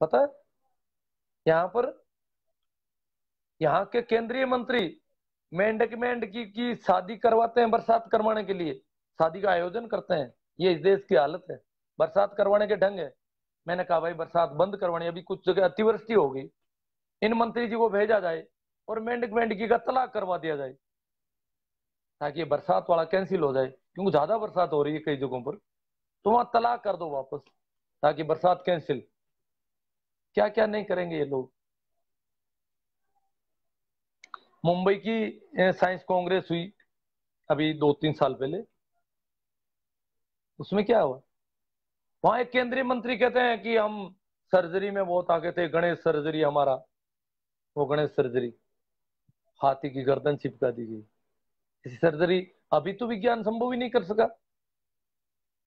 पता है? यहाँ पर यहाँ के केंद्रीय मंत्री मेंढक मेंढकी की शादी करवाते हैं बरसात करवाने के लिए, शादी का आयोजन करते हैं। ये इस देश की हालत है, बरसात करवाने के ढंग है। मैंने कहा भाई बरसात बंद करवानी, अभी कुछ जगह अतिवृष्टि हो गई, इन मंत्री जी को भेजा जाए और मेंढक मेंढकी का तलाक करवा दिया जाए, ताकि ये बरसात वाला कैंसिल हो जाए, क्योंकि ज्यादा बरसात हो रही है कई जगहों पर। तो वहां तलाक कर दो वापस, ताकि बरसात कैंसिल। क्या क्या नहीं करेंगे ये लोग। मुंबई की साइंस कांग्रेस हुई अभी 2-3 साल पहले, उसमें क्या हुआ? वहां एक केंद्रीय मंत्री कहते हैं कि हम सर्जरी में बहुत आगे थे, गणेश सर्जरी हमारा। वो गणेश सर्जरी, हाथी की गर्दन चिपका दी गई। ऐसी सर्जरी अभी तो विज्ञान संभव ही नहीं कर सका।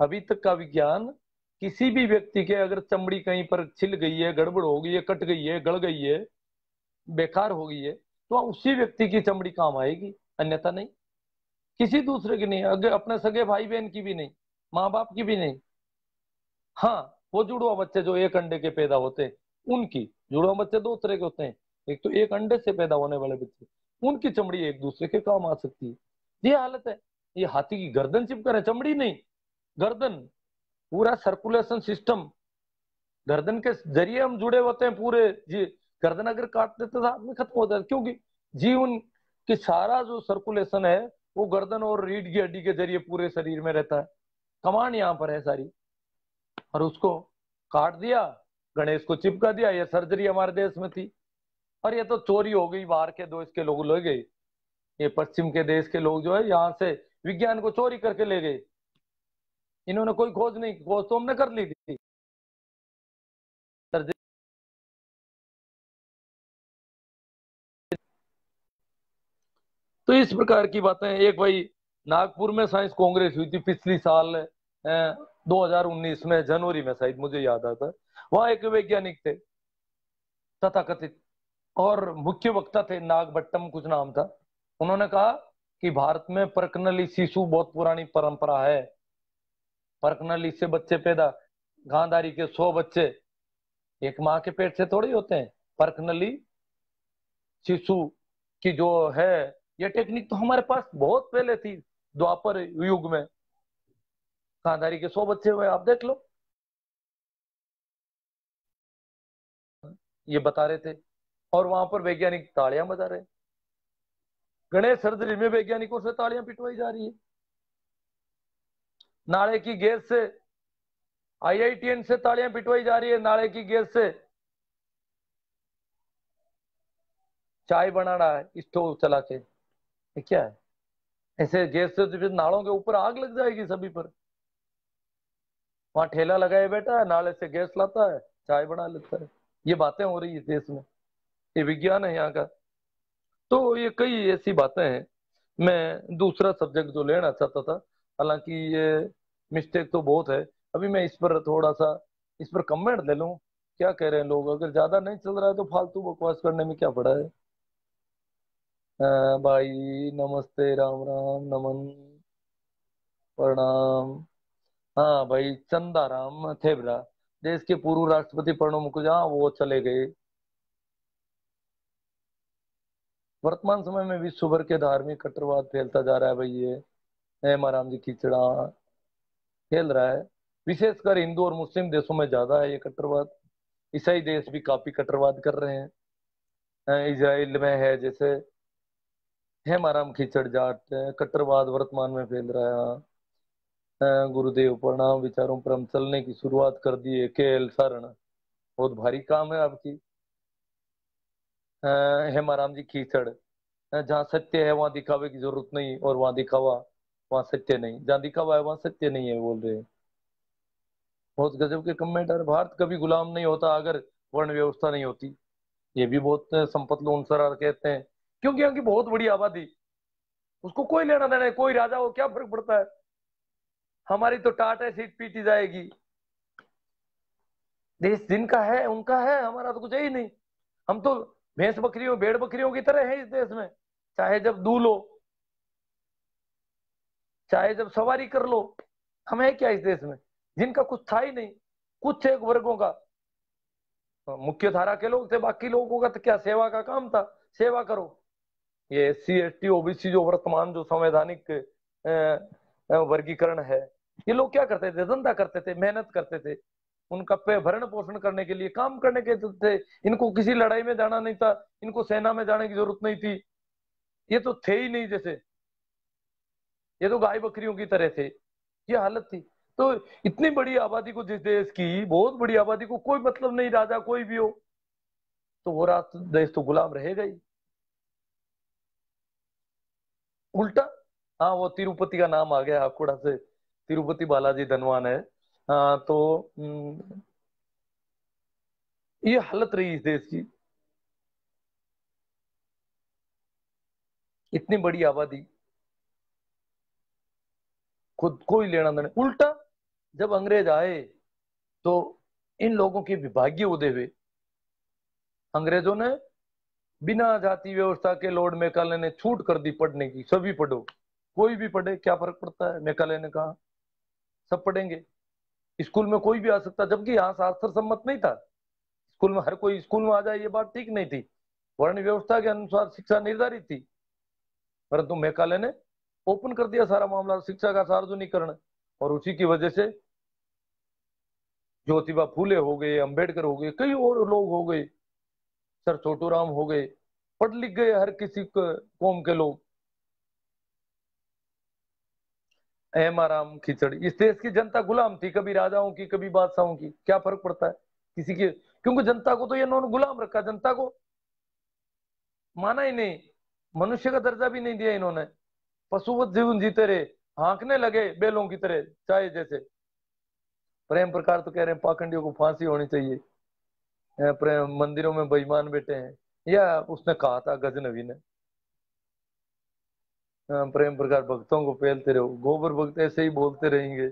अभी तक का विज्ञान किसी भी व्यक्ति के अगर चमड़ी कहीं पर छिल गई है, गड़बड़ हो गई है, कट गई है, गल गई है, बेकार हो गई है, तो उसी व्यक्ति की चमड़ी काम आएगी, अन्यथा नहीं। किसी दूसरे की नहीं, अगर अपने सगे भाई बहन की भी नहीं, माँ बाप की भी नहीं। हाँ, वो जुड़वा बच्चे जो एक अंडे के पैदा होते हैं, उनकी। जुड़वा बच्चे दो तरह के होते हैं, एक तो एक अंडे से पैदा होने वाले बच्चे, उनकी चमड़ी एक दूसरे के काम आ सकती है। ये हालत है। ये हाथी की गर्दन चिपका रहे, चमड़ी नहीं, गर्दन। पूरा सर्कुलेशन सिस्टम गर्दन के जरिए हम जुड़े होते हैं पूरे जी। गर्दन अगर काट देते तो आदमी खत्म हो जाता है, क्योंकि जीवन की सारा जो सर्कुलेशन है वो गर्दन और रीढ़ की हड्डी के जरिए पूरे शरीर में रहता है। कमान यहाँ पर है सारी, और उसको काट दिया, गणेश को चिपका दिया। ये सर्जरी हमारे देश में थी, और ये तो चोरी हो गई, बाहर के देश के लोग ले गए। ये पश्चिम के देश के लोग जो है यहाँ से विज्ञान को चोरी करके ले गए। इन्होंने कोई खोज नहीं, खोज तो हमने कर ली थी सर्जरी। तो इस प्रकार की बातें। एक भाई नागपुर में साइंस कांग्रेस हुई थी पिछली साल 2019 में, जनवरी में शायद, मुझे याद आता है। वहां एक वैज्ञानिक थे तथाकथित, और मुख्य वक्ता थे, नागभट्टम कुछ नाम था। उन्होंने कहा कि भारत में परकनली शिशु बहुत पुरानी परंपरा है। परकनली से बच्चे पैदा, गांधारी के 100 बच्चे एक माँ के पेट से थोड़ी होते हैं। परकनली शिशु की जो है, ये टेक्निक तो हमारे पास बहुत पहले थी, द्वापर युग में। गांधारी के 100 बच्चे हुए, आप देख लो। ये बता रहे थे, और वहां पर वैज्ञानिक तालियां बजा रहे हैं। गणेश सर्जरी में वैज्ञानिकों से तालियां पिटवाई जा रही है। नाले की गैस से, आईआईटीएन से तालियां पिटवाई जा रही है, नाले की गैस से। चाय बनाना है स्टोव चला के, ये क्या है? ऐसे गैस से तो फिर नालों के ऊपर आग लग जाएगी सभी पर। वहां ठेला लगाए बैठा है, नाले से गैस लाता है, चाय बना लेता है। ये बातें हो रही है देश में, ये विज्ञान है यहाँ का। तो ये कई ऐसी बातें हैं। मैं दूसरा सब्जेक्ट जो लेना चाहता था, हालांकि ये मिस्टेक तो बहुत है। अभी मैं इस पर थोड़ा सा, इस पर कमेंट ले लूं, क्या कह रहे हैं लोग। अगर ज्यादा नहीं चल रहा है तो फालतू बकवास करने में क्या पड़ा है। भाई नमस्ते, राम राम, नमन, प्रणाम। हाँ भाई, चंदा राम थेबरा, देश के पूर्व राष्ट्रपति प्रणब मुखर्जी, हाँ वो चले गए। वर्तमान समय में विश्व भर के धार्मिक कट्टरवाद फैलता जा रहा है भाई। ये हेमाराम जी खिचड़ा फैल रहा है, विशेषकर हिंदू और मुस्लिम देशों में ज्यादा है ये कट्टरवाद। ईसाई देश भी काफी कट्टरवाद कर रहे हैं। इजराइल में है जैसे हेमाराम खिचड़ जाट, कट्टरवाद वर्तमान में फैल रहा है। गुरुदेव प्रणाम विचारों पर हम चलने की शुरुआत कर दी है, केएल शरण। बहुत भारी काम है आपकी। हेमाराम जी खिचड़, जहाँ सत्य है वहां दिखावे की जरूरत नहीं, और वहां दिखावा, वहां सत्य नहीं। जहाँ दिखावा है वहां सत्य नहीं है, बोल रहे हैं। बहुत गजब के कमेंट। भारत कभी गुलाम नहीं होता अगर वर्ण व्यवस्था नहीं होती। ये भी बहुत संपत लूणसरार कहते हैं, क्योंकि यहाँ की बहुत बड़ी आबादी, उसको कोई लेना देना है, कोई राजा हो क्या फर्क पड़ता है। हमारी तो टाट है, सीट पीटी जाएगी। देश जिनका है उनका है, हमारा तो कुछ है ही नहीं। हम तो भैंस बकरियों, भेड़ बकरियों की तरह है इस देश में। चाहे जब दूध लो, चाहे जब सवारी कर लो, हम है क्या इस देश में? जिनका कुछ था ही नहीं, कुछ एक वर्गों का। मुख्य धारा के लोग थे, बाकी लोगों का तो क्या सेवा का काम था, सेवा करो। ये SC ST OBC जो वर्तमान जो संवैधानिक वर्गीकरण है, ये लोग क्या करते थे, धंधा करते थे, मेहनत करते थे, उनका पे भरण पोषण करने के लिए काम करने के थे। इनको किसी लड़ाई में जाना नहीं था, इनको सेना में जाने की जरूरत नहीं थी, ये तो थे ही नहीं, जैसे ये तो गाय बकरियों की तरह थे, ये हालत थी। तो इतनी बड़ी आबादी को, जिस देश की बहुत बड़ी आबादी को कोई मतलब नहीं, राजा कोई भी हो, तो वो रात देश तो गुलाम रहेगा ही। उल्टा, हाँ वो तिरुपति का नाम आ गया आपकोड़ा से, तिरुपति बालाजी धनवान है। हाँ तो ये हालत रही इस देश की, इतनी बड़ी आबादी, खुद कोई लेना देना। उल्टा जब अंग्रेज आए तो इन लोगों के विभागीय उदय हुए। अंग्रेजों ने बिना जाति व्यवस्था के लॉर्ड मैकाले ने छूट कर दी पढ़ने की, सभी पढ़ो, कोई भी पढ़े, क्या फर्क पड़ता है, मैकाले ने कहा सब पढ़ेंगे, स्कूल में कोई भी आ सकता, जबकि यहाँ शास्त्र सम्मत नहीं था, स्कूल में हर कोई स्कूल में आ जाए, ये बात ठीक नहीं थी, वर्ण व्यवस्था के अनुसार शिक्षा निर्धारित थी। परंतु मैकाले ने ओपन कर दिया सारा मामला, शिक्षा का सार्वजनिकरण, और उसी की वजह से ज्योतिबा फूले हो गए, अंबेडकर हो गए, कई और लोग हो गए, सर छोटू राम हो गए, पढ़ लिख गए हर किसी कौम के लोग। एमाराम खिचड़ी, इस देश की जनता गुलाम थी, कभी राजाओं की कभी बादशाहों की, क्या फर्क पड़ता है किसी के, क्योंकि जनता को तो ये इन्होंने गुलाम रखा, जनता को माना ही नहीं, मनुष्य का दर्जा भी नहीं दिया इन्होंने, पशुवत जीवन जीते रहे, हाँकने लगे बैलों की तरह, चाहे जैसे। प्रेम प्रकार तो कह रहे हैं पाखंडियों को फांसी होनी चाहिए, प्रेम मंदिरों में बेईमान बैठे हैं, या उसने कहा था गजनवी ने, प्रेम प्रकार भक्तों को पेलते रहो, गोबर भक्त ऐसे ही बोलते रहेंगे।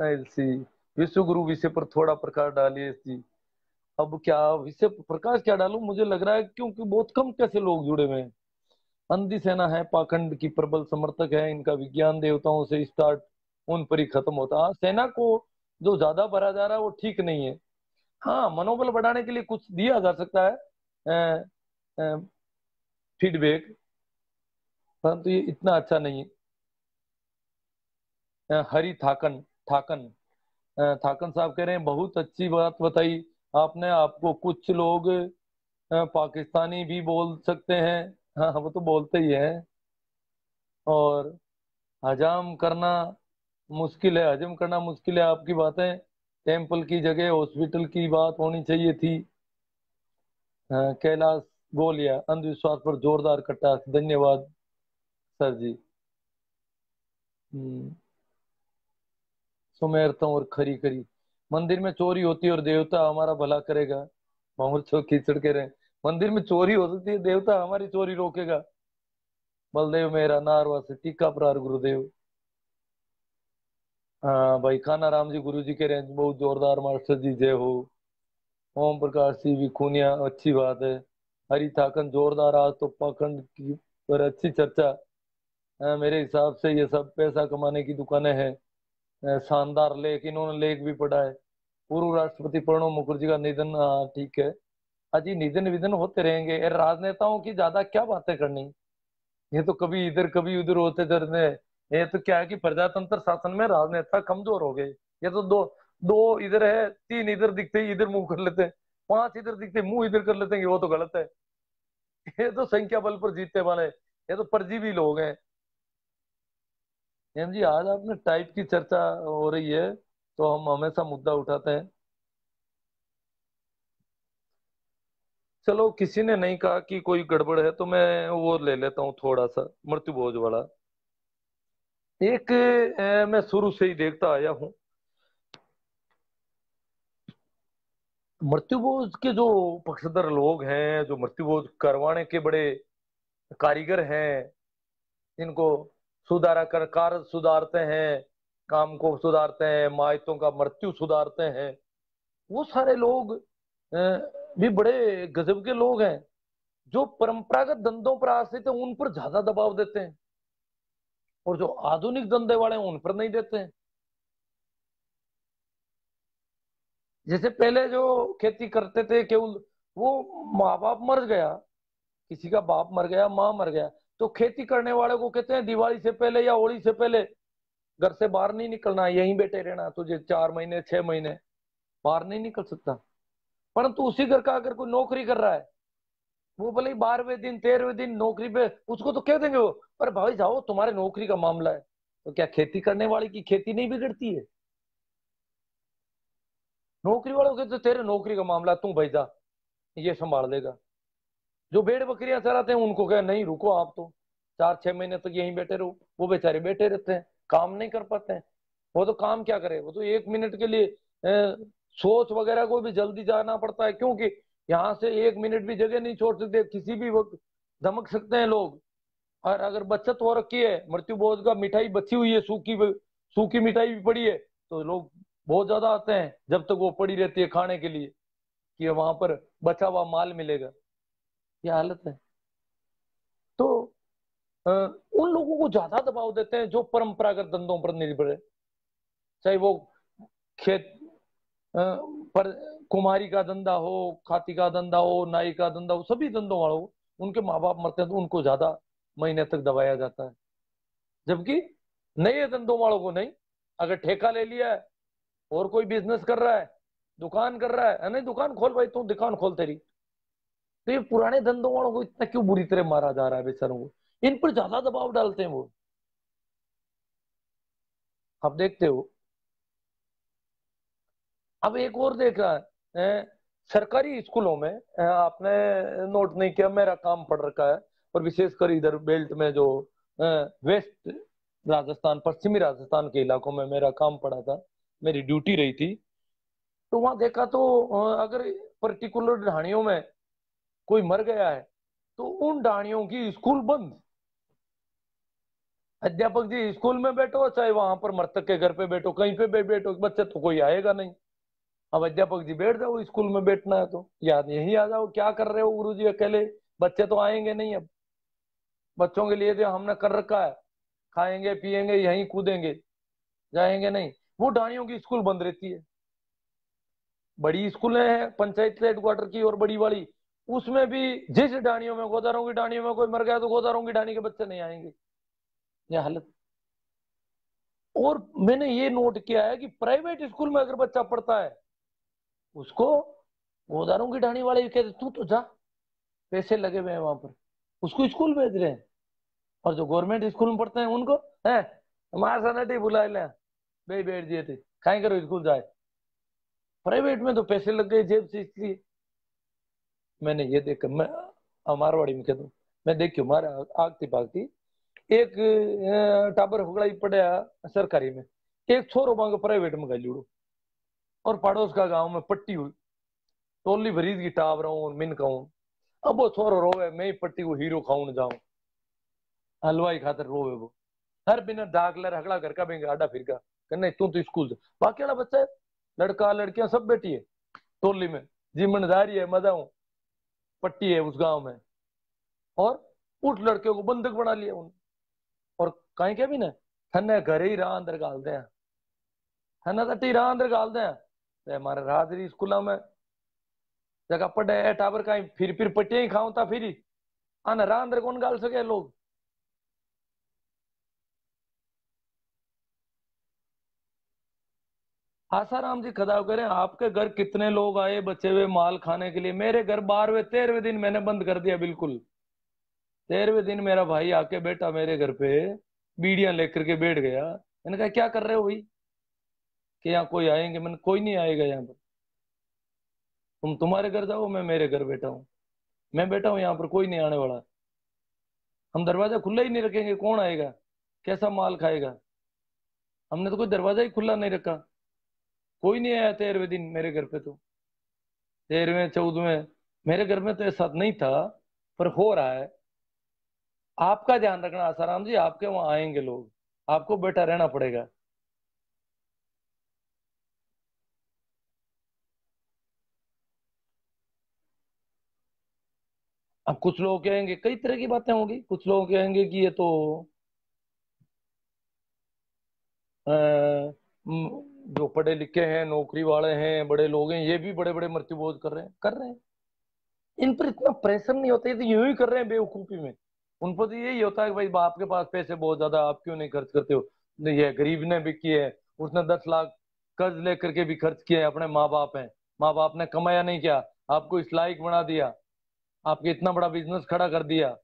ऐसी विश्व गुरु विषय पर थोड़ा प्रकाश डालिए जी। अब क्या विषय पर प्रकाश क्या डालूं, मुझे लग रहा है क्योंकि बहुत कम कैसे लोग जुड़े हुए हैं। अंधी सेना है, पाखंड की प्रबल समर्थक है, इनका विज्ञान देवताओं से स्टार्ट उन पर ही खत्म होता है। सेना को जो ज्यादा भरा जा रहा है वो ठीक नहीं है। हाँ, मनोबल बढ़ाने के लिए कुछ दिया जा सकता है फीडबैक, परंतु ये इतना अच्छा नहीं है। हरी थाकन थाकन थाकन साहब कह रहे हैं बहुत अच्छी बात बताई आपने, आपको कुछ लोग पाकिस्तानी भी बोल सकते हैं। हाँ वो तो बोलते ही हैं। और हजाम करना मुश्किल है, हजम करना मुश्किल है आपकी बातें, टेम्पल की जगह हॉस्पिटल की बात होनी चाहिए थी। कैलाश गोलिया, अंधविश्वास पर जोरदार कटाक्ष, धन्यवाद सर जी। हम्म, सुमेरता और खरी खरी, मंदिर में चोरी होती है और देवता हमारा भला करेगा, भंवर चौक कीचड़ कह रहे हैं, मंदिर में चोरी हो सकती है, देवता हमारी चोरी रोकेगा। बलदेव मेरा नारवा से टीका प्रार गुरुदेव। हाँ भाई, खाना राम जी गुरु जी कह रहे हैं बहुत जोरदार मास्टर जी, जय हो। ओम प्रकाश सिंह भी खूनिया, अच्छी बात है। हरी थाकन जोरदार, आज तो पाखंड की पर अच्छी चर्चा। मेरे हिसाब से ये सब पैसा कमाने की दुकानें हैं। शानदार लेख, इन्होंने लेख भी पढ़ा है। पूर्व राष्ट्रपति प्रणब मुखर्जी का निधन, हाँ ठीक है। अजी निधन विधन होते रहेंगे, ये राजनेताओं की ज्यादा क्या बातें करनी, ये तो कभी इधर कभी उधर होते रहते हैं। ये तो क्या है कि प्रजातंत्र शासन में राजनेता कमजोर हो गए, ये तो दो दो इधर है, तीन इधर दिखते ही इधर मुंह कर लेते हैं, पांच इधर दिखते मुंह इधर कर लेते हैं, वो तो गलत है। ये तो संख्या बल पर जीतने वाले, ये तो परजीवी लोग हैं। एम जी, आज आपने टाइप की चर्चा हो रही है, तो हम हमेशा मुद्दा उठाते हैं। चलो, किसी ने नहीं कहा कि कोई गड़बड़ है, तो मैं वो ले लेता हूँ थोड़ा सा मृत्यु भोज वाला। एक मैं शुरू से ही देखता आया हूँ, मृत्युभोज के जो पक्षधर लोग हैं, जो मृत्युभोज करवाने के बड़े कारीगर हैं, इनको सुधारा कर कार्य सुधारते हैं, काम को सुधारते हैं, मायतों का मृत्यु सुधारते हैं, वो सारे लोग भी बड़े गजब के लोग हैं। जो परंपरागत धंधों पर आश्रित है उन पर ज्यादा दबाव देते हैं, और जो आधुनिक धंधे वाले हैं उन पर नहीं देते हैं। जैसे पहले जो खेती करते थे केवल वो माँ बाप मर गया, किसी का बाप मर गया, माँ मर गया, तो खेती करने वाले को कहते हैं दिवाली से पहले या होली से पहले घर से बाहर नहीं निकलना, यहीं बैठे रहना, तुझे 4 महीने 6 महीने बाहर नहीं निकल सकता। परंतु उसी घर का अगर कोई नौकरी कर रहा है, वो भले ही 12वें दिन 13वें दिन नौकरी पे, उसको तो कह देंगे वो, पर भाई जाओ तुम्हारे नौकरी का मामला है। तो क्या खेती करने वाले की खेती नहीं बिगड़ती है? नौकरी वालों के तो तेरे नौकरी का मामला है, तू भाई जा, ये संभाल लेगा। जो भेड़ बकरियां चराते हैं उनको कहे नहीं रुको, आप तो 4 6 महीने तक यहीं बैठे रहो। वो बेचारे बैठे रहते हैं, काम नहीं कर पाते हैं। वो तो काम क्या करे, वो तो 1 मिनट के लिए सोच वगैरह को भी जल्दी जाना पड़ता है, क्योंकि यहाँ से 1 मिनट भी जगह नहीं छोड़ सकते, किसी भी वक्त धमक सकते हैं लोग। और अगर बचत हो रखी है, मृत्यु भोज का मिठाई बची हुई है, सूखी सूखी मिठाई भी पड़ी है, तो लोग बहुत ज्यादा आते हैं जब तक वो पड़ी रहती है खाने के लिए, कि वहां पर बचा हुआ माल मिलेगा। ये हालत है। तो उन लोगों को ज्यादा दबाव देते हैं जो परंपरागत धंधों पर निर्भर है, चाहे वो खेत पर कुम्हारी का धंधा हो, खाती का धंधा हो, नाई का धंधा हो, सभी धंधों वालों को, उनके माँ बाप मरते हैं तो उनको ज्यादा महीने तक दबाया जाता है। जबकि नए धंधों वालों को नहीं। अगर ठेका ले लिया है और कोई बिजनेस कर रहा है, दुकान कर रहा है, नहीं दुकान खोल भाई, तू दुकान खोल तेरी। तो ये पुराने धंधों वालों को इतना क्यों बुरी तरह मारा जा रहा है बेचारों को? इन पर ज्यादा दबाव डालते हैं वो। आप देखते हो। अब एक और देख रहा है, सरकारी स्कूलों में, आपने नोट नहीं किया, मेरा काम पड़ रखा है, और विशेषकर इधर बेल्ट में जो वेस्ट राजस्थान, पश्चिमी राजस्थान के इलाकों में मेरा काम पड़ा था, मेरी ड्यूटी रही थी। तो वहां देखा तो अगर पर्टिकुलर ढाणियों में कोई मर गया है, तो उन ढाणियों की स्कूल बंद। अध्यापक जी स्कूल में बैठो, चाहे वहां पर मृतक के घर पे बैठो, कहीं पे भी बैठो, बच्चे तो कोई आएगा नहीं। अब अध्यापक जी बैठ जाओ, स्कूल में बैठना है तो याद यहीं आ जाओ, क्या कर रहे हो गुरु जी अकेले? बच्चे तो आएंगे नहीं। अब बच्चों के लिए जो हमने कर रखा है, खाएंगे पिएंगे यहीं कूदेंगे, जाएंगे नहीं। वो ढाणियों की स्कूल बंद रहती है। बड़ी स्कूलें हैं पंचायत हेडक्वार्टर की और बड़ी वाली, उसमें भी जिस ढाणियों में, गोदारों की ढाणियों में कोई मर गया तो गोदारों की ढाणी के बच्चे नहीं आएंगे। ये हालत। और मैंने ये नोट किया है कि प्राइवेट स्कूल में अगर बच्चा पढ़ता है, उसको गोदारों की ढाणी वाले कहते तू तो जा, पैसे लगे हुए हैं वहां पर, उसको स्कूल भेज रहे हैं। और जो गवर्नमेंट स्कूल में पढ़ते हैं उनको है हमारे साथ नहीं बुला ले, बे बैठ दिए थे, खाए करो स्कूल जाए। प्राइवेट में तो पैसे लग गए जेब से, इसलिए मैंने ये देखा। मैं मारवाड़ी में कहता हूँ, मैं देखियो मारा आगती पागती एक टाबर हुगड़ा पड़ा सरकारी में, एक छोरो मांगो प्राइवेट में गई लूड़ो, और पड़ोस का गांव में पट्टी हुई टोली भरीज की टाबर हूँ मिन कहूँ। अब वो छोरो रोवे, मैं ही पट्टी को हीरो खाऊं जाऊं, हलवाई खातर रोवे वो। हर बिना डाकलर हगड़ा घर का भी आडा फिर का, नहीं तू तो स्कूल जा। बाकी वाला बच्चा है, लड़का लड़कियां सब बैठी है टोली में, जिम्मेदारी है, मजा हूं, पट्टी है उस गांव में। और उठ लड़के को बंधक बना लिया उन्होंने। और कहीं क्या भी ना, थने घर ही राह अंदर गाल दे, थने तटी राह अंदर गाल दे। ते हमारे राजरी स्कूलों में जगह पढ़े टाबर का फिर पट्टियां ही खाऊं था, फिर आना राह अंदर कौन गाल सके लोग। आसाराम जी खदाव करें, आपके घर कितने लोग आए बचे हुए माल खाने के लिए? मेरे घर 12वें 13वें दिन मैंने बंद कर दिया बिल्कुल। 13वें दिन मेरा भाई आके बैठा मेरे घर पे, बीड़ियां लेकर के बैठ गया। मैंने कहा क्या कर रहे हो भाई? कि यहाँ कोई आएंगे? मैंने कोई नहीं आएगा यहाँ पर, तुम तुम्हारे घर जाओ, मैं मेरे घर बैठा हूँ। मैं बैठा हूँ यहाँ पर, कोई नहीं आने वाला। हम दरवाजा खुला ही नहीं रखेंगे, कौन आएगा, कैसा माल खाएगा? हमने तो कोई दरवाजा ही खुला नहीं रखा। कोई नहीं आया 13वें दिन मेरे घर पे तो। 13वें 14वें मेरे घर में तो ऐसा नहीं था, पर हो रहा है। आपका ध्यान रखना आसाराम जी, आपके वहां आएंगे लोग, आपको बैठा रहना पड़ेगा। अब कुछ लोग कहेंगे, कई तरह की बातें होंगी, कुछ लोग कहेंगे कि ये तो जो पढ़े लिखे हैं, नौकरी वाले हैं, बड़े लोग हैं, ये भी बड़े बड़े मृत्युभोज कर रहे हैं। इन पर इतना प्रेशर नहीं होता, ये तो यूं ही कर रहे हैं बेवकूफी में। उन पर तो यही होता है कि भाई बाप के पास पैसे बहुत ज्यादा, आप क्यों नहीं खर्च करते हो। नहीं, ये गरीब ने भी किए है, उसने 10 लाख कर्ज लेकर के भी खर्च किए हैं, अपने माँ बाप हैं, माँ बाप ने कमाया नहीं क्या, आपको इस लायक बना दिया, आपके इतना बड़ा बिजनेस खड़ा कर दिया,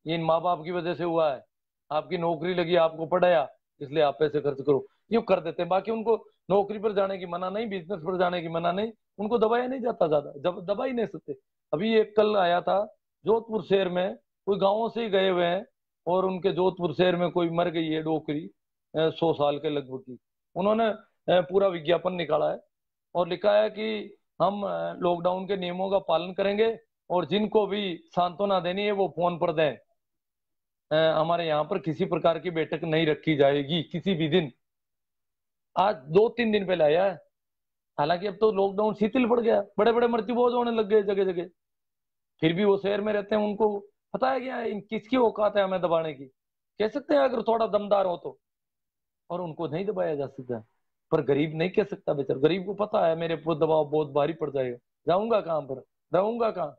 ये इन माँ बाप की वजह से हुआ है। आपकी नौकरी लगी, आपको पढ़ाया, इसलिए आप पैसे खर्च करो, यूं कर देते हैं। बाकी उनको नौकरी पर जाने की मना नहीं, बिजनेस पर जाने की मना नहीं, उनको दबाया नहीं जाता ज्यादा, जब दबा ही नहीं सकते। अभी एक कल आया था, जोधपुर शहर में कोई गाँवों से ही गए हुए हैं, और उनके जोधपुर शहर में कोई मर गई है डोकरी, 100 साल के लगभग की। उन्होंने पूरा विज्ञापन निकाला है और लिखा है कि हम लॉकडाउन के नियमों का पालन करेंगे, और जिनको भी सांत्वना देनी है वो फोन पर दें। हमारे यहाँ पर किसी प्रकार की बैठक नहीं रखी जाएगी किसी भी दिन। आज 2-3 दिन पहले आया है। हालांकि अब तो लॉकडाउन शिथिल पड़ गया, बड़े बड़े मृत्युभोज होने लग गए जगह जगह। फिर भी वो शहर में रहते हैं, उनको पता है क्या इन किसकी औकात है हमें दबाने की। कह सकते हैं अगर थोड़ा दमदार हो तो, और उनको नहीं दबाया जा सकता। पर गरीब नहीं कह सकता, बेचारा गरीब को पता है मेरे पर दबाव बहुत भारी पड़ जाएगा, जाऊंगा कहाँ पर, रहूंगा कहाँ।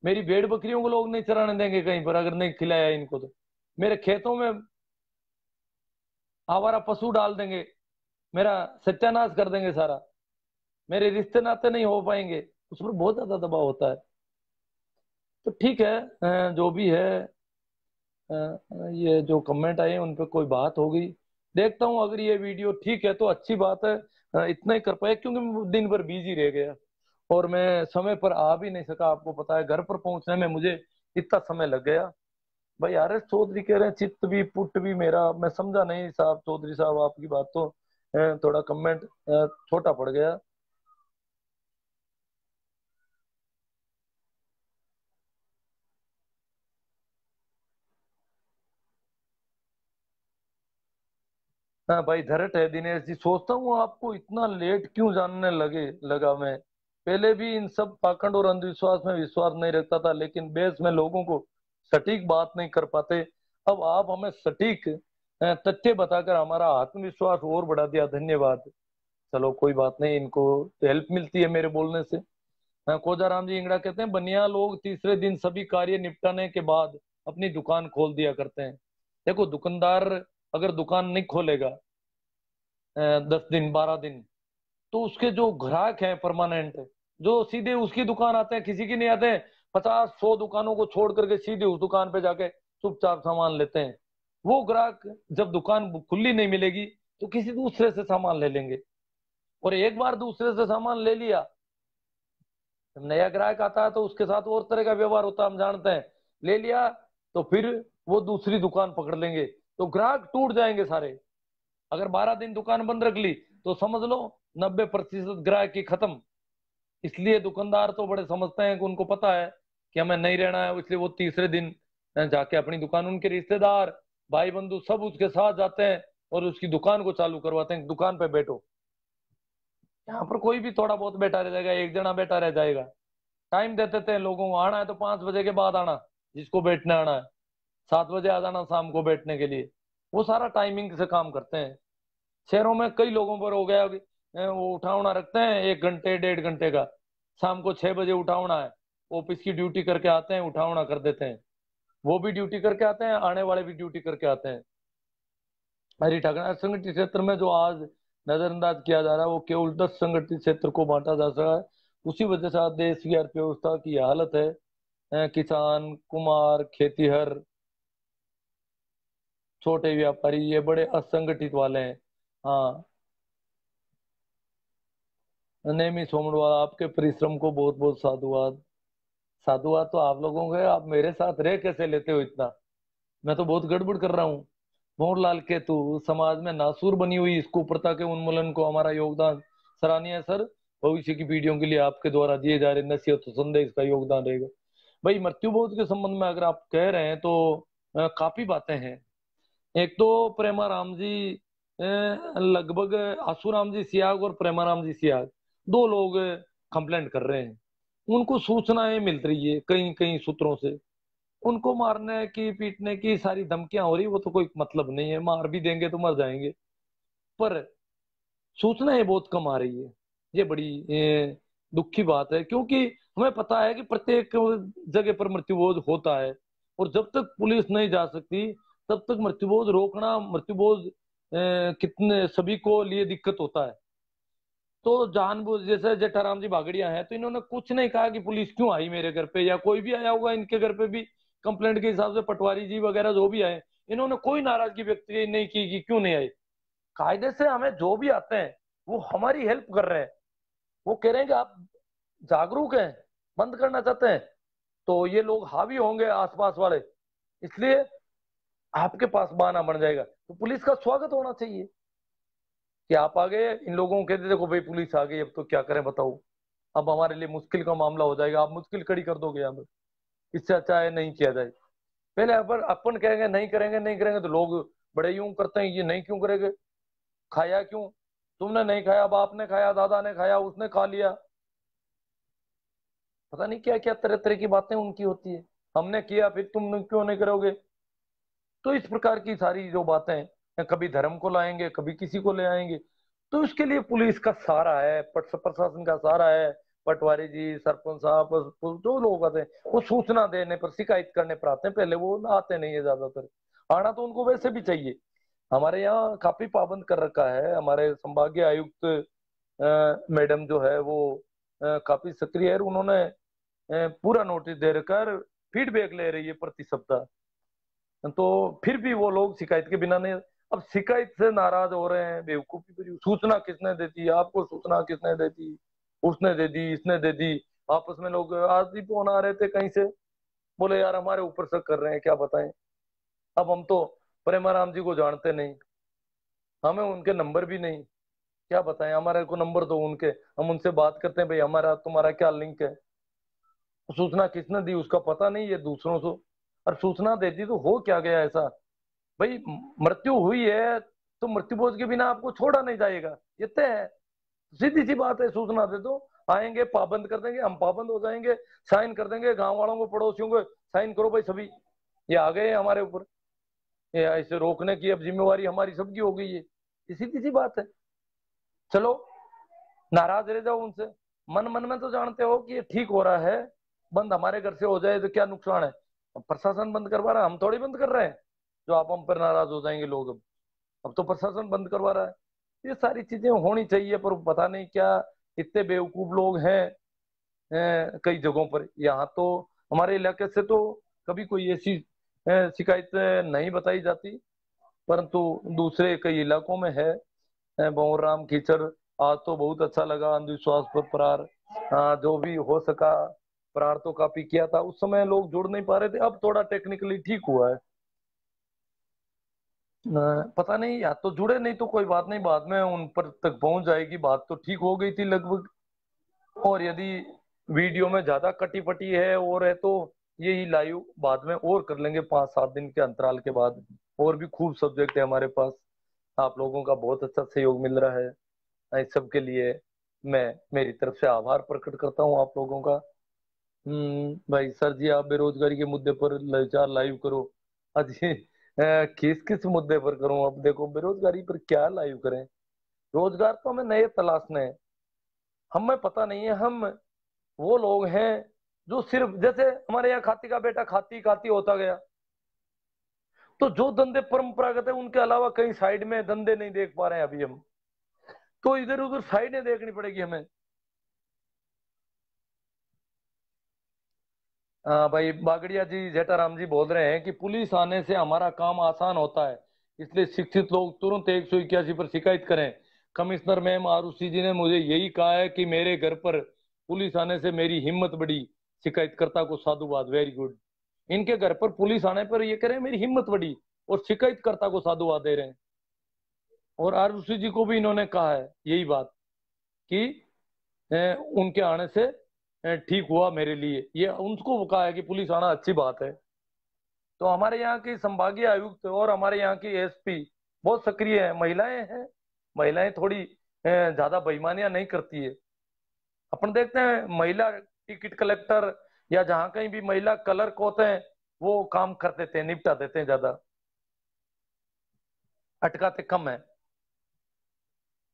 मेरी भेड़ बकरियों को लोग नहीं चराने देंगे कहीं पर अगर नहीं खिलाया इनको तो। मेरे खेतों में आवारा पशु डाल देंगे, मेरा सत्यानाश कर देंगे सारा, मेरे रिश्ते नाते नहीं हो पाएंगे, उस पर बहुत ज्यादा दबाव होता है। तो ठीक है, जो भी है, ये जो कमेंट आए उन पर कोई बात होगी, देखता हूँ। अगर ये वीडियो ठीक है तो अच्छी बात है। इतना ही कर पाया क्योंकि मैं दिन भर बिजी रह गया, और मैं समय पर आ भी नहीं सका। आपको पता है घर पर पहुंचने में मुझे इतना समय लग गया। भाई आर एस चौधरी कह रहे हैं चित्त भी पुट भी मेरा, मैं समझा नहीं साहब, चौधरी साहब आपकी बात तो थोड़ा कमेंट छोटा पड़ गया। हाँ भाई, धरट है दिनेश जी, सोचता हूँ आपको इतना लेट क्यों जानने लगा मैं। पहले भी इन सब पाखंड और अंधविश्वास में विश्वास नहीं रखता था, लेकिन बेस में लोगों को सटीक बात नहीं कर पाते। अब आप हमें सटीक तथ्य बताकर हमारा आत्मविश्वास और बढ़ा दिया, धन्यवाद। चलो कोई बात नहीं, इनको हेल्प मिलती है मेरे बोलने से। कोजाराम जी इंगड़ा कहते हैं बनिया लोग तीसरे दिन सभी कार्य निपटाने के बाद अपनी दुकान खोल दिया करते हैं। देखो दुकानदार अगर दुकान नहीं खोलेगा 10 दिन 12 दिन, तो उसके जो ग्राहक हैं परमानेंट, जो सीधे उसकी दुकान आते हैं, किसी की नहीं आते हैं, 50-100 दुकानों को छोड़ करके सीधे उस दुकान पे जाके चुपचाप सामान लेते हैं। वो ग्राहक जब दुकान खुली नहीं मिलेगी तो किसी दूसरे से सामान ले लेंगे, और एक बार दूसरे से सामान ले लिया, जब नया ग्राहक आता है तो उसके साथ और तरह का व्यवहार होता है, हम जानते हैं। ले लिया तो फिर वो दूसरी दुकान पकड़ लेंगे, तो ग्राहक टूट जाएंगे सारे। अगर 12 दिन दुकान बंद रख ली तो समझ लो 90% ग्राहक की खत्म। इसलिए दुकानदार तो बड़े समझते हैं कि उनको पता है कि हमें नहीं रहना है, इसलिए वो तीसरे दिन जाके अपनी दुकान, उनके रिश्तेदार भाई बंधु सब उसके साथ जाते हैं और उसकी दुकान को चालू करवाते हैं, दुकान पे बैठो। यहाँ पर कोई भी थोड़ा बहुत बैठा रह जाएगा, एक जना बैठा रह जाएगा। टाइम दे देते हैं लोगों को, आना है तो 5 बजे के बाद आना, जिसको बैठने आना है 7 बजे आ जाना शाम को बैठने के लिए। वो सारा टाइमिंग से काम करते हैं। शहरों में कई लोगों पर हो गया कि वो उठावना रखते हैं 1 घंटे 1.5 घंटे का, शाम को 6 बजे उठावना है, ऑफिस की ड्यूटी करके आते हैं, उठावना कर देते हैं। वो भी ड्यूटी करके आते हैं, आने वाले भी ड्यूटी करके आते हैं। हरी ठाकर संगठित क्षेत्र में जो आज नजरअंदाज किया जा रहा है, वो केवल 10 संगठित क्षेत्र को बांटा जा रहा है। उसी वजह से आज देश की अर्थव्यवस्था की हालत है। किसान, कुमार, खेतीहर, छोटे व्यापारी, ये बड़े असंगठित वाले हैं। हाँ, नेमी सोमवार, आपके परिश्रम को बहुत बहुत साधुवाद। साधुवाद तो आप लोगों के, आप मेरे साथ रह कैसे लेते हो इतना। मैं तो बहुत गड़बड़ कर रहा हूँ। मोहनलाल केतु, समाज में नासूर बनी हुई इस कुप्रथा के उन्मूलन को हमारा योगदान सराहनीय है सर। भविष्य की पीढ़ियों के लिए आपके द्वारा दिए जा रहे नसीहत और संदेश का योगदान रहेगा। भाई मृत्युबोध के संबंध में अगर आप कह रहे हैं तो काफी बातें हैं। एक तो प्रेमाराम जी, लगभग आसूराम जी सियाग और प्रेमाराम जी सियाग, दो लोग कंप्लेंट कर रहे हैं। उनको सूचनाएं मिल रही है कई कई सूत्रों से, उनको मारने की पीटने की सारी धमकियां हो रही, वो तो कोई मतलब नहीं है, मार भी देंगे तो मर जाएंगे। पर सूचना ये बहुत कम आ रही है। ये बड़ी दुखी बात है, क्योंकि हमें पता है कि प्रत्येक जगह पर मृत्युबोध होता है, और जब तक पुलिस नहीं जा सकती तब तक मृत्युबोध रोकना, मृत्युबोध कितने सभी को लिए दिक्कत होता है। तो जानबूझ, जैसे जेठाराम जी भागड़िया हैं, तो इन्होंने कुछ नहीं कहा कि पुलिस क्यों आई मेरे घर पे, या कोई भी आया होगा इनके घर पे भी कंप्लेंट के हिसाब से, पटवारी जी वगैरह जो भी आए, इन्होंने कोई नाराजगी व्यक्त नहीं की कि क्यों नहीं आए। कायदे से हमें जो भी आते हैं वो हमारी हेल्प कर रहे हैं। वो कह रहे हैं कि आप जागरूक हैं, बंद करना चाहते हैं, तो ये लोग हावी होंगे आसपास वाले, इसलिए आपके पास बहाना बन जाएगा। तो पुलिस का स्वागत होना चाहिए कि आप आ गए, इन लोगों को कहते देखो भाई पुलिस आ गई, अब तो क्या करें बताओ, अब हमारे लिए मुश्किल का मामला हो जाएगा, आप मुश्किल खड़ी कर दोगे यहाँ पे। इससे अच्छा है नहीं किया जाए। पहले अपन कहेंगे नहीं करेंगे नहीं करेंगे, तो लोग बड़े यूं करते हैं, ये नहीं क्यों करेंगे, खाया क्यों, तुमने नहीं खाया, बाप ने खाया, दादा ने खाया, उसने खा लिया, पता नहीं क्या क्या तरह तरह की बातें उनकी होती है, हमने किया फिर तुम क्यों नहीं करोगे। तो इस प्रकार की सारी जो बातें हैं, या कभी धर्म को लाएंगे, कभी किसी को ले आएंगे। तो इसके लिए पुलिस का सहारा है, प्रशासन का सहारा है, पटवारी जी, सरपंच साहब, जो लोग आते हैं वो सूचना देने पर, शिकायत करने पर आते हैं, पहले वो आते नहीं है ज्यादातर। आना तो उनको वैसे भी चाहिए। हमारे यहाँ काफी पाबंद कर रखा है, हमारे संभागीय आयुक्त मैडम जो है वो काफी सक्रिय है, उन्होंने पूरा नोटिस दे रखा, फीडबैक ले रही है प्रति सप्ताह। तो फिर भी वो लोग शिकायत के बिना नहीं, अब शिकायत से नाराज हो रहे हैं, बेवकूफी भरी। सूचना किसने दे दी आपको, सूचना किसने दे दी, उसने दे दी, इसने दे दी। आपस में लोग आज भी फोन आ रहे थे कहीं से, बोले यार हमारे ऊपर शक कर रहे हैं, क्या बताएं। अब हम तो प्रेमाराम जी को जानते नहीं, हमें उनके नंबर भी नहीं, क्या बताएं, हमारे को नंबर दो उनके, हम उनसे बात करते हैं, भाई हमारा तुम्हारा क्या लिंक है। सूचना किसने दी उसका पता नहीं है दूसरों से, और सूचना दे दी तो हो क्या गया ऐसा। भाई मृत्यु हुई है तो मृत्युभोज के बिना आपको छोड़ा नहीं जाएगा, ये तय है। सीधी सी बात है, सूचना दे दो, आएंगे, पाबंद कर देंगे, हम पाबंद हो जाएंगे, साइन कर देंगे, गांव वालों को, पड़ोसियों को, साइन करो भाई सभी, ये आ गए हैं हमारे ऊपर, ये ऐसे रोकने की अब जिम्मेवारी हमारी सबकी हो गई है। ये सीधी सी बात है। चलो नाराज रह जाओ उनसे, मन मन में तो जानते हो कि ये ठीक हो रहा है, बंद हमारे घर से हो जाए तो क्या नुकसान है। अब प्रशासन बंद करवा रहा है, हम थोड़ी बंद कर रहे हैं, जो आप हम पर नाराज हो जाएंगे लोग। अब तो प्रशासन बंद करवा रहा है। ये सारी चीजें होनी चाहिए, पर पता नहीं क्या इतने बेवकूफ लोग हैं कई जगहों पर। यहाँ तो हमारे इलाके से तो कभी कोई ऐसी शिकायत नहीं बताई जाती, परंतु दूसरे कई इलाकों में है। भंवरराम कीचड़, आज तो बहुत अच्छा लगा, अंधविश्वास पर प्रहार, जो भी हो सका प्रहार तो काफी किया था, उस समय लोग जुड़ नहीं पा रहे थे, अब थोड़ा टेक्निकली ठीक हुआ है। पता नहीं, या तो जुड़े, नहीं तो कोई बात नहीं, बाद में उन पर तक पहुंच जाएगी, बात तो ठीक हो गई थी लगभग। और यदि वीडियो में ज्यादा कटी पटी है और है तो यही लाइव बाद में और कर लेंगे, 5-7 दिन के अंतराल के बाद। और भी खूब सब्जेक्ट है हमारे पास, आप लोगों का बहुत अच्छा सहयोग मिल रहा है इस सब के लिए। मैं मेरी तरफ से आभार प्रकट करता हूँ आप लोगों का। भाई सर जी, आप बेरोजगारी के मुद्दे पर चार लाइव करो। आज ये किस किस मुद्दे पर करूं, अब देखो बेरोजगारी पर क्या लाइव करें। रोजगार तो हमें नए तलाशने हैं, हमें पता नहीं है। हम वो लोग हैं जो सिर्फ, जैसे हमारे यहाँ खाती का बेटा खाती खाती होता गया, तो जो धंधे परंपरागत है उनके अलावा कहीं साइड में धंधे नहीं देख पा रहे हैं अभी हम, तो इधर उधर साइडें देखनी पड़ेगी हमें। हाँ भाई, बागड़िया जी, जेठाराम जी बोल रहे हैं कि पुलिस आने से हमारा काम आसान होता है, इसलिए शिक्षित लोग तुरंत 181 पर शिकायत करें। कमिश्नर मैम आरुषि जी ने मुझे यही कहा है कि मेरे घर पर पुलिस आने से मेरी हिम्मत बढ़ी, शिकायतकर्ता को साधुवाद, वेरी गुड। इनके घर पर पुलिस आने पर ये कह रहे हैं मेरी हिम्मत बढ़ी, और शिकायतकर्ता को साधुवाद दे रहे हैं। और आरुषि जी को भी इन्होंने कहा है यही बात कि उनके आने से ठीक हुआ मेरे लिए, ये उनको कहा है कि पुलिस आना अच्छी बात है। तो हमारे यहाँ की संभागीय आयुक्त और हमारे यहाँ की एसपी बहुत सक्रिय है, महिलाएं हैं, महिलाएं थोड़ी ज्यादा बेईमानियां नहीं करती है। अपन देखते हैं महिला टिकट कलेक्टर या जहाँ कहीं भी महिला क्लर्क होते हैं, वो काम कर देते हैं, निपटा देते हैं, ज्यादा अटकाते कम है।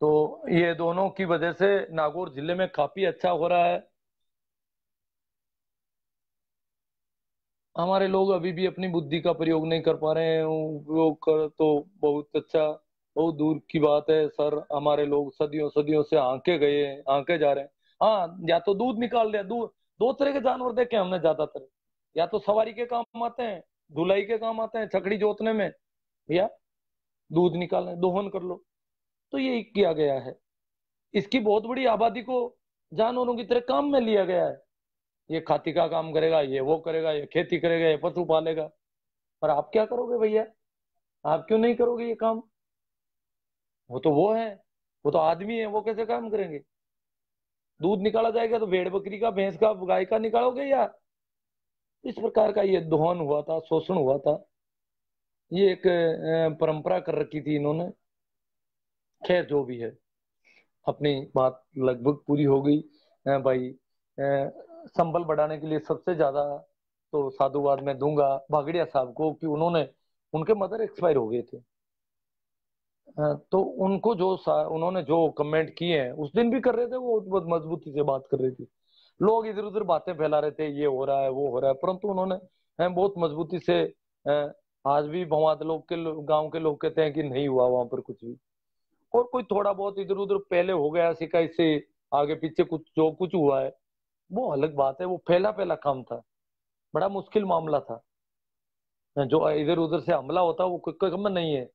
तो ये दोनों की वजह से नागौर जिले में काफी अच्छा हो रहा है। हमारे लोग अभी भी अपनी बुद्धि का प्रयोग नहीं कर पा रहे हैं, उपयोग कर तो बहुत अच्छा, बहुत दूर की बात है सर। हमारे लोग सदियों सदियों से आंके गए हैं, आंके जा रहे हैं। हाँ, या तो दूध निकाल दिया, दूध दो तरह के जानवर देखे हमने ज्यादातर, या तो सवारी के काम आते हैं, धुलाई के काम आते हैं, छकड़ी जोतने में, या दूध निकालने, दोहन कर लो। तो ये किया गया है। इसकी बहुत बड़ी आबादी को जानवरों की तरह काम में लिया गया है। ये खाती का काम करेगा, ये वो करेगा, ये खेती करेगा, ये पशु पालेगा। पर आप क्या करोगे भैया? आप क्यों नहीं करोगे ये काम? वो तो वो है, वो तो आदमी है, वो कैसे काम करेंगे? दूध निकाला जाएगा तो भेड़ बकरी का, भैंस का, गाय का निकालोगे या? इस प्रकार का ये दोहन हुआ था, शोषण हुआ था। ये एक परंपरा कर रखी थी इन्होंने। खैर जो भी है, अपनी बात लगभग पूरी हो गई। भाई, संबल बढ़ाने के लिए सबसे ज्यादा तो साधुवाद मैं दूंगा भागड़िया साहब को, कि उन्होंने, उनके मदर एक्सपायर हो गए थे। तो उनको उन्होंने जो कमेंट किए हैं, उस दिन भी कर रहे थे, वो बहुत मजबूती से बात कर रही थी। लोग इधर उधर बातें फैला रहे थे, ये हो रहा है, वो हो रहा है, परंतु उन्होंने बहुत मजबूती से अ, आज भी भवाद लोग के गांव के लोग कहते हैं कि नहीं हुआ वहां पर कुछ भी। और कोई थोड़ा बहुत इधर उधर पहले हो गया शिकायत से, आगे पीछे कुछ जो कुछ हुआ है, वो अलग बात है। वो पहला पहला काम था, बड़ा मुश्किल मामला था। जो इधर उधर से हमला होता वो कोई कम नहीं है।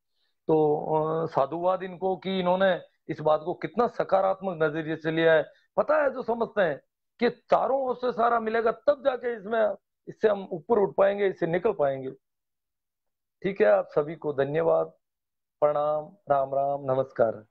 तो साधुवाद इनको कि इन्होंने इस बात को कितना सकारात्मक नजरिए से लिया है। पता है, जो समझते हैं कि चारों ओर से सारा मिलेगा तब जाके इसमें, इससे हम ऊपर उठ पाएंगे, इससे निकल पाएंगे। ठीक है, आप सभी को धन्यवाद, प्रणाम, राम राम, नमस्कार।